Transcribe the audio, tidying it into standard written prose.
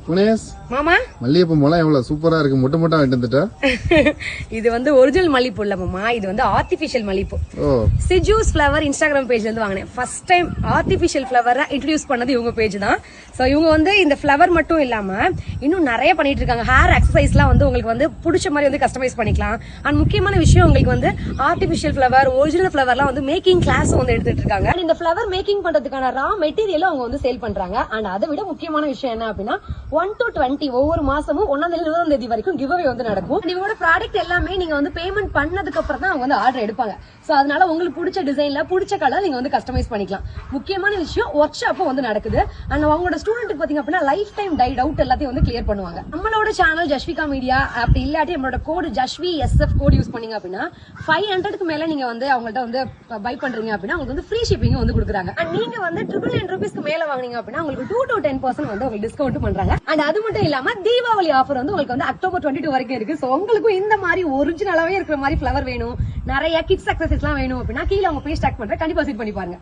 புனேஸ் மாமா மல்லிகைப்பூ மொளம் எவ்வளவு சூப்பரா இருக்கு. மொட்டை மொட்டை வாங்கிட்டு வந்துட்டா. இது வந்து ஒரிஜினல் மல்லிப்பூ இல்ல மாமா, இது வந்து ஆர்டிபிஷியல் மல்லிப்பூ. சிஜூஸ் ஃபிளவர் இன்ஸ்டாகிராம் பேஜ்ல இருந்து வாங்கினேன். ஃபர்ஸ்ட் டைம் ஆர்டிபிஷியல் ஃபிளவரை இன்ட்ரோடியூஸ் பண்ணது இவங்க பேஜ் தான். சோ இவங்க வந்து இந்த ஃபிளவர் மட்டும் இல்லாம இன்னும் நிறைய பண்ணிட்டு இருக்காங்க. ஹேர் எக்ஸசைஸ்லாம் வந்து உங்களுக்கு வந்து பிடிச்ச மாதிரி வந்து கஸ்டமைஸ் பண்ணிக்கலாம். அண்ட் முக்கியமான விஷயம் உங்களுக்கு வந்து ஆர்டிபிஷியல் ஃபிளவர் ஒரிஜினல் ஃபிளவர்லாம் வந்து மேக்கிங் கிளாஸ் வந்து எடுத்துட்டு இருக்காங்க. இந்த ஃபிளவர் மேக்கிங் பண்றதுக்கான ரா மெட்டீரியலும் அவங்க வந்து சேல் பண்றாங்க. அண்ட் அதை விட முக்கியமான விஷயம் என்ன அப்படின்னா 1 to 20 ஒவ்வொரு மாசமும் 1 to 20 வரைக்கும் கிவ் அவே வந்து நடக்கும். இவங்களோட ப்ராடக்ட் எல்லாமே நீங்க வந்து பேமெண்ட் பண்ணதுக்கு அப்புறம் தான் அவங்க வந்து ஆர்டர் எடுப்பாங்க. சோ அதனால உங்களுக்கு பிடிச்ச டிசைன்ல பிடிச்ச கலர் நீங்க வந்து கஸ்டமைஸ் பண்ணிக்கலாம். முக்கியமான விஷயம் ஒர்க் ஷாப்பும் வந்து நடக்குது. அண்ட் அவங்களோட ஸ்டூடெண்ட்டுக்கு பாத்தீங்க அப்படின்னா லைஃப் டைம் டவுட் எல்லாத்தையும் வந்து கிளியர் பண்ணுவாங்க. நம்மளோட சேனல் ஜஸ்விகா மீடியா அப்படி இல்லாட்டி நம்மளோட கோடு ஜஸ்வி SF கோட் யூஸ் பண்ணீங்க அப்படின்னா 500க்கு மேல நீங்க வந்து அவங்கள்ட்ட வந்து பை பண்றீங்க அப்படின்னா உங்களுக்கு வந்து ஃப்ரீ ஷிப்பிங் வந்து கொடுக்குறாங்க. அண்ட் நீங்க வந்து 999 ரூபீஸ்க்கு மேல வாங்குனீங்க அப்படின்னா உங்களுக்கு 2 to 10% வந்து உங்களுக்கு டிஸ்கவுண்ட் பண்றாங்க. அண்ட் அது மட்டும் இல்லாம தீபாவளி ஆஃபர் வந்து உங்களுக்கு வந்து அக்டோபர் 22 வரைக்கும் இருக்கு. சோ உங்களுக்கும் இந்த மாதிரி ஒரிஜினலாவே இருக்கிற மாதிரி ஃபிளவர் வேணும், நிறைய கிட்ஸ் அக்சசரிஸ்லாம் வேணும் அப்படின்னா கீழே அவங்க பேஜ் டாக் பண்றேன், கண்டிப்பா விசிட் பண்ணி பாருங்க.